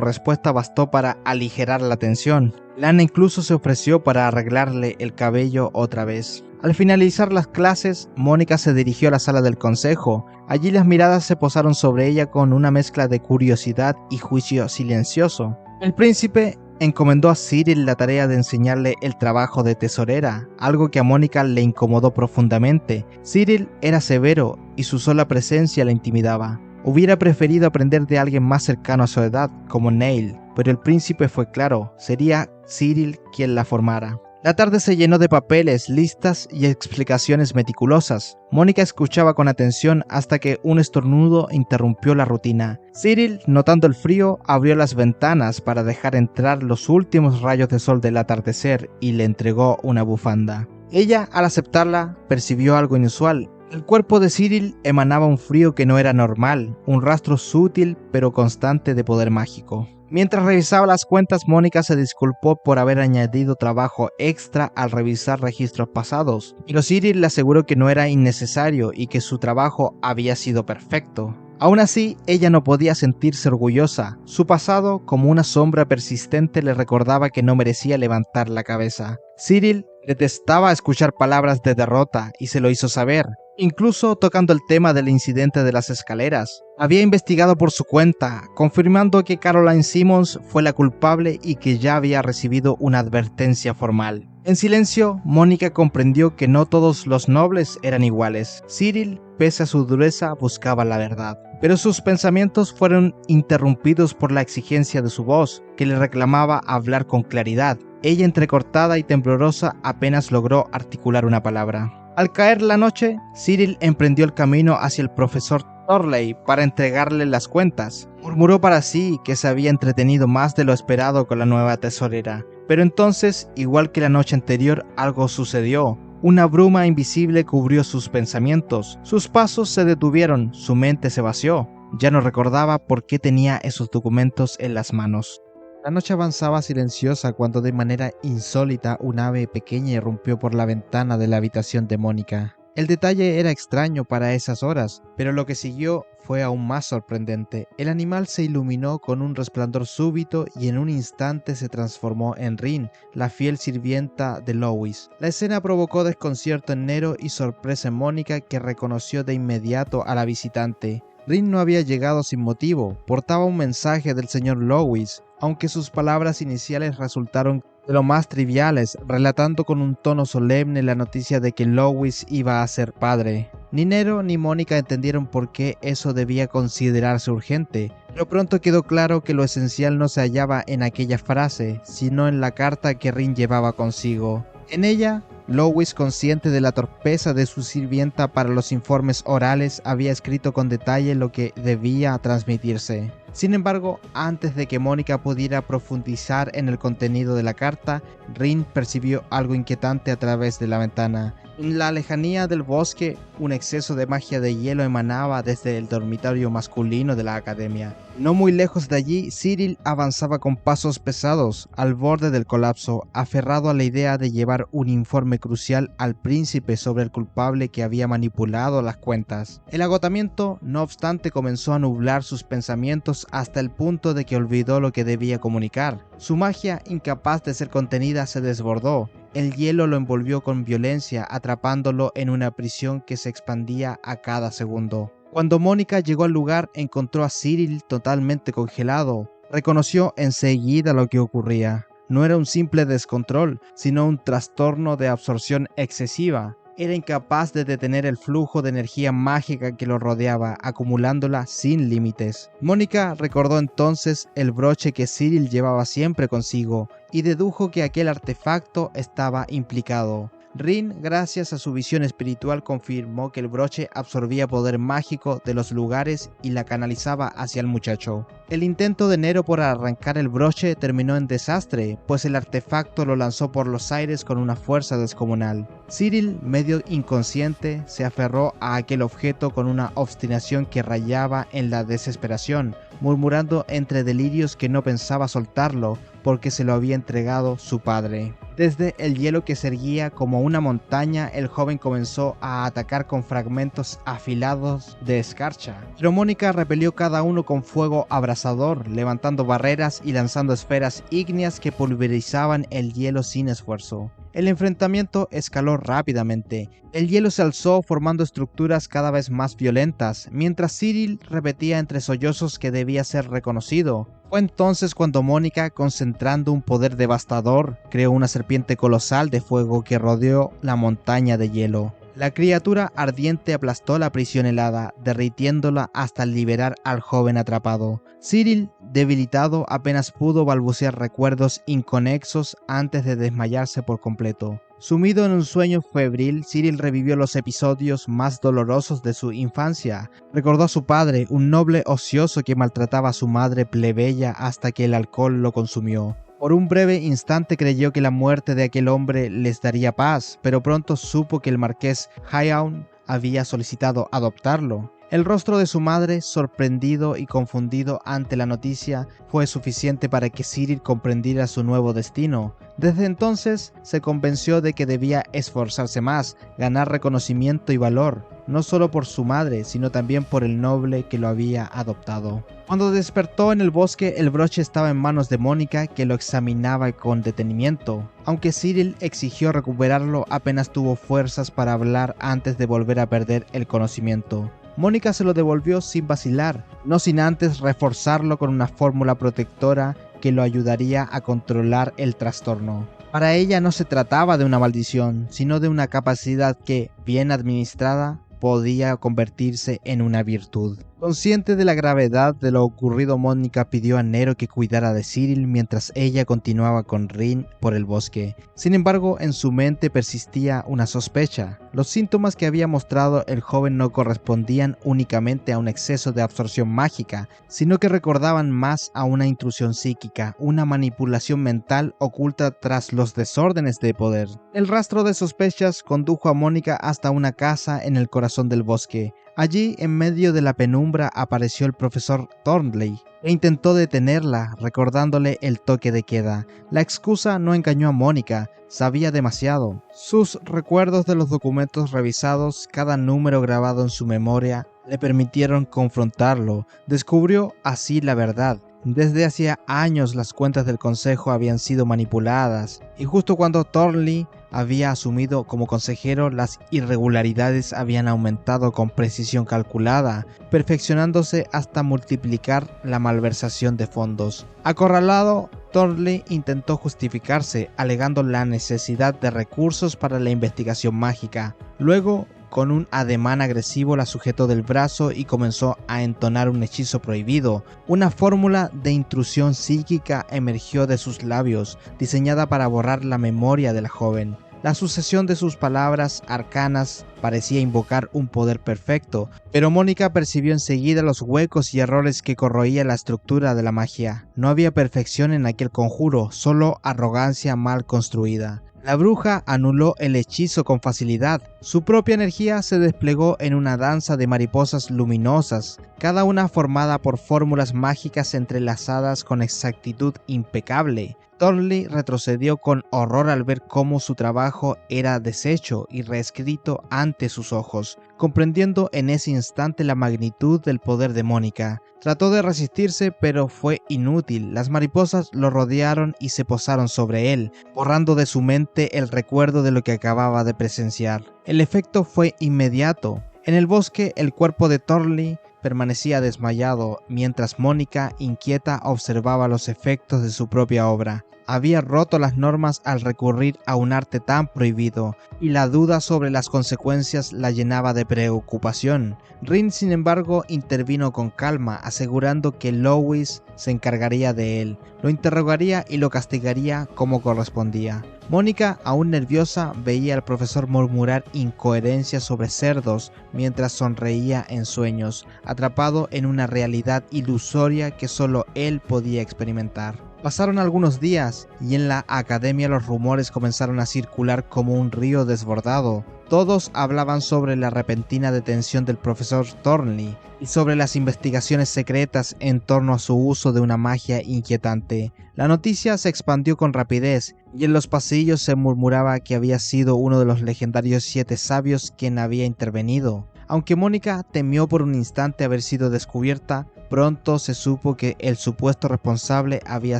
respuesta bastó para aligerar la tensión. Lana incluso se ofreció para arreglarle el cabello otra vez. Al finalizar las clases, Mónica se dirigió a la sala del consejo. Allí las miradas se posaron sobre ella con una mezcla de curiosidad y juicio silencioso. El príncipe encomendó a Cyril la tarea de enseñarle el trabajo de tesorera, algo que a Mónica le incomodó profundamente. Cyril era severo y su sola presencia la intimidaba. Hubiera preferido aprender de alguien más cercano a su edad, como Neil, pero el príncipe fue claro, sería Cyril quien la formara. La tarde se llenó de papeles, listas y explicaciones meticulosas. Mónica escuchaba con atención hasta que un estornudo interrumpió la rutina. Cyril, notando el frío, abrió las ventanas para dejar entrar los últimos rayos de sol del atardecer y le entregó una bufanda. Ella, al aceptarla, percibió algo inusual. El cuerpo de Cyril emanaba un frío que no era normal, un rastro sutil pero constante de poder mágico. Mientras revisaba las cuentas, Mónica se disculpó por haber añadido trabajo extra al revisar registros pasados, pero Cyril le aseguró que no era innecesario y que su trabajo había sido perfecto. Aún así, ella no podía sentirse orgullosa. Su pasado, como una sombra persistente, le recordaba que no merecía levantar la cabeza. Cyril detestaba escuchar palabras de derrota y se lo hizo saber. Incluso tocando el tema del incidente de las escaleras. Había investigado por su cuenta, confirmando que Caroline Simmons fue la culpable y que ya había recibido una advertencia formal. En silencio, Mónica comprendió que no todos los nobles eran iguales. Cyril, pese a su dureza, buscaba la verdad. Pero sus pensamientos fueron interrumpidos por la exigencia de su voz, que le reclamaba hablar con claridad. Ella, entrecortada y temblorosa, apenas logró articular una palabra. Al caer la noche, Cyril emprendió el camino hacia el profesor Thorley para entregarle las cuentas. Murmuró para sí que se había entretenido más de lo esperado con la nueva tesorera. Pero entonces, igual que la noche anterior, algo sucedió. Una bruma invisible cubrió sus pensamientos. Sus pasos se detuvieron, su mente se vació. Ya no recordaba por qué tenía esos documentos en las manos. La noche avanzaba silenciosa cuando de manera insólita un ave pequeña irrumpió por la ventana de la habitación de Mónica. El detalle era extraño para esas horas, pero lo que siguió fue aún más sorprendente. El animal se iluminó con un resplandor súbito y en un instante se transformó en Rin, la fiel sirvienta de Lois. La escena provocó desconcierto en Nero y sorpresa en Mónica, que reconoció de inmediato a la visitante. Rin no había llegado sin motivo, portaba un mensaje del señor Lois, aunque sus palabras iniciales resultaron de lo más triviales, relatando con un tono solemne la noticia de que Lois iba a ser padre. Ni Nero ni Mónica entendieron por qué eso debía considerarse urgente, pero pronto quedó claro que lo esencial no se hallaba en aquella frase, sino en la carta que Rin llevaba consigo. En ella, Lois, consciente de la torpeza de su sirvienta para los informes orales, había escrito con detalle lo que debía transmitirse. Sin embargo, antes de que Mónica pudiera profundizar en el contenido de la carta, Rin percibió algo inquietante a través de la ventana. En la lejanía del bosque, un exceso de magia de hielo emanaba desde el dormitorio masculino de la academia. No muy lejos de allí, Cyril avanzaba con pasos pesados, al borde del colapso, aferrado a la idea de llevar un informe crucial al príncipe sobre el culpable que había manipulado las cuentas. El agotamiento, no obstante, comenzó a nublar sus pensamientos hasta el punto de que olvidó lo que debía comunicar. Su magia, incapaz de ser contenida, se desbordó. El hielo lo envolvió con violencia, atrapándolo en una prisión que se expandía a cada segundo. Cuando Mónica llegó al lugar, encontró a Cyril totalmente congelado. Reconoció enseguida lo que ocurría. No era un simple descontrol, sino un trastorno de absorción excesiva. Era incapaz de detener el flujo de energía mágica que lo rodeaba, acumulándola sin límites. Mónica recordó entonces el broche que Cyril llevaba siempre consigo y dedujo que aquel artefacto estaba implicado. Rin, gracias a su visión espiritual, confirmó que el broche absorbía poder mágico de los lugares y la canalizaba hacia el muchacho. El intento de Nero por arrancar el broche terminó en desastre, pues el artefacto lo lanzó por los aires con una fuerza descomunal. Cyril, medio inconsciente, se aferró a aquel objeto con una obstinación que rayaba en la desesperación, murmurando entre delirios que no pensaba soltarlo porque se lo había entregado su padre. Desde el hielo que se erguía como una montaña, el joven comenzó a atacar con fragmentos afilados de escarcha. Pero Mónica repelió cada uno con fuego abrasador, levantando barreras y lanzando esferas ígneas que pulverizaban el hielo sin esfuerzo. El enfrentamiento escaló rápidamente. El hielo se alzó formando estructuras cada vez más violentas, mientras Cyril repetía entre sollozos que debía ser reconocido. Fue entonces cuando Mónica, concentrando un poder devastador, creó una serpiente colosal de fuego que rodeó la montaña de hielo. La criatura ardiente aplastó la prisión helada, derritiéndola hasta liberar al joven atrapado. Cyril, debilitado, apenas pudo balbucear recuerdos inconexos antes de desmayarse por completo. Sumido en un sueño febril, Cyril revivió los episodios más dolorosos de su infancia. Recordó a su padre, un noble ocioso que maltrataba a su madre plebeya hasta que el alcohol lo consumió. Por un breve instante creyó que la muerte de aquel hombre les daría paz, pero pronto supo que el marqués Hyaun había solicitado adoptarlo. El rostro de su madre, sorprendido y confundido ante la noticia, fue suficiente para que Cyril comprendiera su nuevo destino. Desde entonces se convenció de que debía esforzarse más, ganar reconocimiento y valor, no solo por su madre, sino también por el noble que lo había adoptado. Cuando despertó en el bosque, el broche estaba en manos de Mónica, que lo examinaba con detenimiento. Aunque Cyril exigió recuperarlo, apenas tuvo fuerzas para hablar antes de volver a perder el conocimiento. Mónica se lo devolvió sin vacilar, no sin antes reforzarlo con una fórmula protectora que lo ayudaría a controlar el trastorno. Para ella no se trataba de una maldición, sino de una capacidad que, bien administrada, podía convertirse en una virtud. Consciente de la gravedad de lo ocurrido, Mónica pidió a Nero que cuidara de Cyril mientras ella continuaba con Rin por el bosque. Sin embargo, en su mente persistía una sospecha. Los síntomas que había mostrado el joven no correspondían únicamente a un exceso de absorción mágica, sino que recordaban más a una intrusión psíquica, una manipulación mental oculta tras los desórdenes de poder. El rastro de sospechas condujo a Mónica hasta una casa en el corazón del bosque. Allí, en medio de la penumbra, apareció el profesor Thornley e intentó detenerla, recordándole el toque de queda. La excusa no engañó a Mónica, sabía demasiado. Sus recuerdos de los documentos revisados, cada número grabado en su memoria, le permitieron confrontarlo. Descubrió así la verdad. Desde hacía años las cuentas del consejo habían sido manipuladas, y justo cuando Thornley había asumido como consejero, las irregularidades habían aumentado con precisión calculada, perfeccionándose hasta multiplicar la malversación de fondos. Acorralado, Thornley intentó justificarse, alegando la necesidad de recursos para la investigación mágica. Luego, con un ademán agresivo, la sujetó del brazo y comenzó a entonar un hechizo prohibido. Una fórmula de intrusión psíquica emergió de sus labios, diseñada para borrar la memoria de la joven. La sucesión de sus palabras arcanas parecía invocar un poder perfecto, pero Mónica percibió enseguida los huecos y errores que corroía la estructura de la magia. No había perfección en aquel conjuro, solo arrogancia mal construida. La bruja anuló el hechizo con facilidad. Su propia energía se desplegó en una danza de mariposas luminosas, cada una formada por fórmulas mágicas entrelazadas con exactitud impecable. Thornley retrocedió con horror al ver cómo su trabajo era deshecho y reescrito ante sus ojos, comprendiendo en ese instante la magnitud del poder de Mónica. Trató de resistirse, pero fue inútil. Las mariposas lo rodearon y se posaron sobre él, borrando de su mente el recuerdo de lo que acababa de presenciar. El efecto fue inmediato. En el bosque, el cuerpo de Thornley permanecía desmayado, mientras Mónica, inquieta, observaba los efectos de su propia obra. Había roto las normas al recurrir a un arte tan prohibido, y la duda sobre las consecuencias la llenaba de preocupación. Rin, sin embargo, intervino con calma, asegurando que Louis se encargaría de él, lo interrogaría y lo castigaría como correspondía. Mónica, aún nerviosa, veía al profesor murmurar incoherencias sobre cerdos mientras sonreía en sueños, atrapado en una realidad ilusoria que solo él podía experimentar. Pasaron algunos días y en la academia los rumores comenzaron a circular como un río desbordado. Todos hablaban sobre la repentina detención del profesor Thornley y sobre las investigaciones secretas en torno a su uso de una magia inquietante. La noticia se expandió con rapidez y en los pasillos se murmuraba que había sido uno de los legendarios 7 sabios quien había intervenido. Aunque Mónica temió por un instante haber sido descubierta, pronto se supo que el supuesto responsable había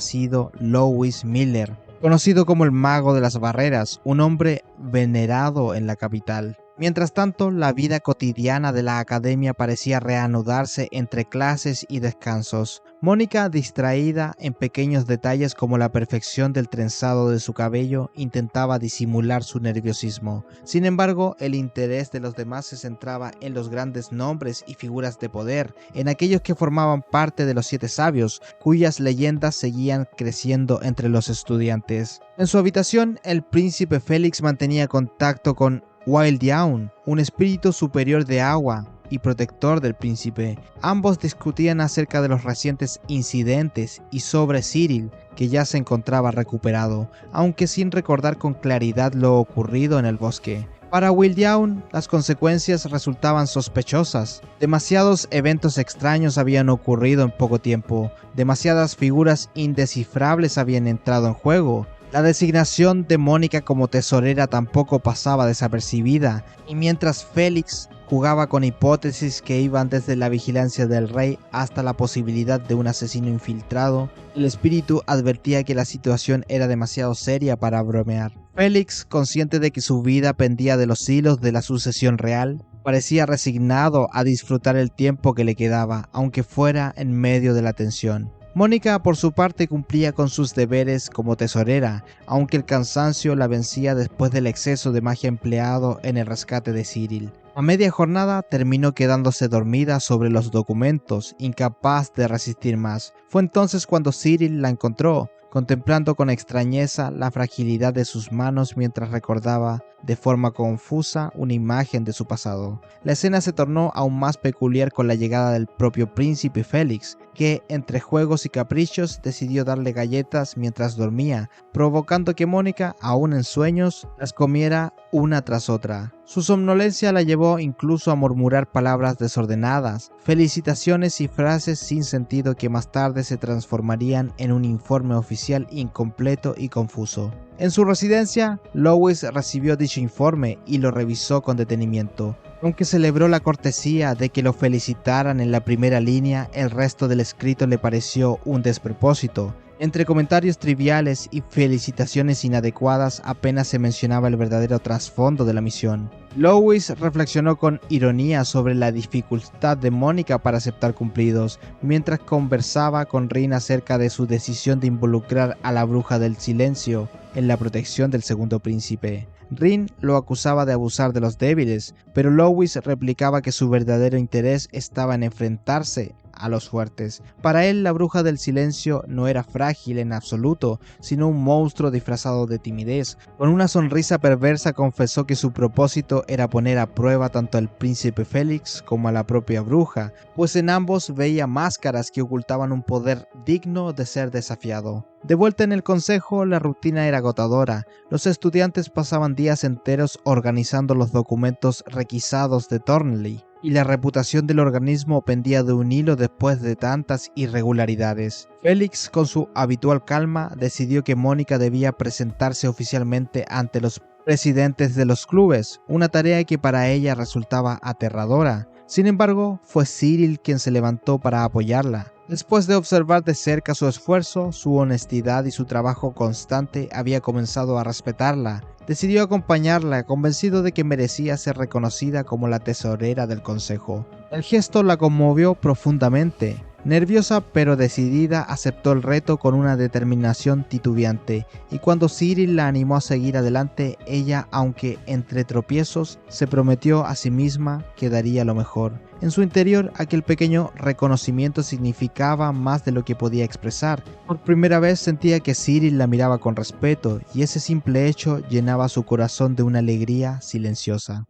sido Louis Miller, conocido como el Mago de las Barreras, un hombre venerado en la capital. Mientras tanto, la vida cotidiana de la academia parecía reanudarse entre clases y descansos. Mónica, distraída en pequeños detalles como la perfección del trenzado de su cabello, intentaba disimular su nerviosismo. Sin embargo, el interés de los demás se centraba en los grandes nombres y figuras de poder, en aquellos que formaban parte de los 7 sabios, cuyas leyendas seguían creciendo entre los estudiantes. En su habitación, el príncipe Félix mantenía contacto con Wildaun, un espíritu superior de agua y protector del príncipe. Ambos discutían acerca de los recientes incidentes y sobre Cyril, que ya se encontraba recuperado, aunque sin recordar con claridad lo ocurrido en el bosque. Para Wildaun, las consecuencias resultaban sospechosas. Demasiados eventos extraños habían ocurrido en poco tiempo, demasiadas figuras indescifrables habían entrado en juego. La designación de Mónica como tesorera tampoco pasaba desapercibida, y mientras Félix jugaba con hipótesis que iban desde la vigilancia del rey hasta la posibilidad de un asesino infiltrado, el espíritu advertía que la situación era demasiado seria para bromear. Félix, consciente de que su vida pendía de los hilos de la sucesión real, parecía resignado a disfrutar el tiempo que le quedaba, aunque fuera en medio de la tensión. Mónica, por su parte, cumplía con sus deberes como tesorera, aunque el cansancio la vencía después del exceso de magia empleado en el rescate de Cyril. A media jornada terminó quedándose dormida sobre los documentos, incapaz de resistir más. Fue entonces cuando Cyril la encontró, contemplando con extrañeza la fragilidad de sus manos mientras recordaba de forma confusa una imagen de su pasado. La escena se tornó aún más peculiar con la llegada del propio príncipe Félix, que entre juegos y caprichos decidió darle galletas mientras dormía, provocando que Mónica, aún en sueños, las comiera una tras otra. Su somnolencia la llevó incluso a murmurar palabras desordenadas, felicitaciones y frases sin sentido que más tarde se transformarían en un informe oficial incompleto y confuso. En su residencia, Louis recibió dicho informe y lo revisó con detenimiento. Aunque celebró la cortesía de que lo felicitaran en la primera línea, el resto del escrito le pareció un despropósito. Entre comentarios triviales y felicitaciones inadecuadas apenas se mencionaba el verdadero trasfondo de la misión. Louis reflexionó con ironía sobre la dificultad de Mónica para aceptar cumplidos, mientras conversaba con Rin acerca de su decisión de involucrar a la bruja del silencio en la protección del segundo príncipe. Rin lo acusaba de abusar de los débiles, pero Louis replicaba que su verdadero interés estaba en enfrentarse a los fuertes. Para él, la bruja del silencio no era frágil en absoluto, sino un monstruo disfrazado de timidez. Con una sonrisa perversa confesó que su propósito era poner a prueba tanto al príncipe Félix como a la propia bruja, pues en ambos veía máscaras que ocultaban un poder digno de ser desafiado. De vuelta en el consejo, la rutina era agotadora. Los estudiantes pasaban días enteros organizando los documentos requisados de Thornley, y la reputación del organismo pendía de un hilo después de tantas irregularidades. Félix, con su habitual calma, decidió que Mónica debía presentarse oficialmente ante los presidentes de los clubes, una tarea que para ella resultaba aterradora. Sin embargo, fue Cyril quien se levantó para apoyarla. Después de observar de cerca su esfuerzo, su honestidad y su trabajo constante, había comenzado a respetarla. Decidió acompañarla, convencido de que merecía ser reconocida como la tesorera del consejo. El gesto la conmovió profundamente. Nerviosa pero decidida, aceptó el reto con una determinación titubeante, y cuando Cyril la animó a seguir adelante, ella, aunque entre tropiezos, se prometió a sí misma que daría lo mejor. En su interior, aquel pequeño reconocimiento significaba más de lo que podía expresar. Por primera vez sentía que Cyril la miraba con respeto, y ese simple hecho llenaba su corazón de una alegría silenciosa.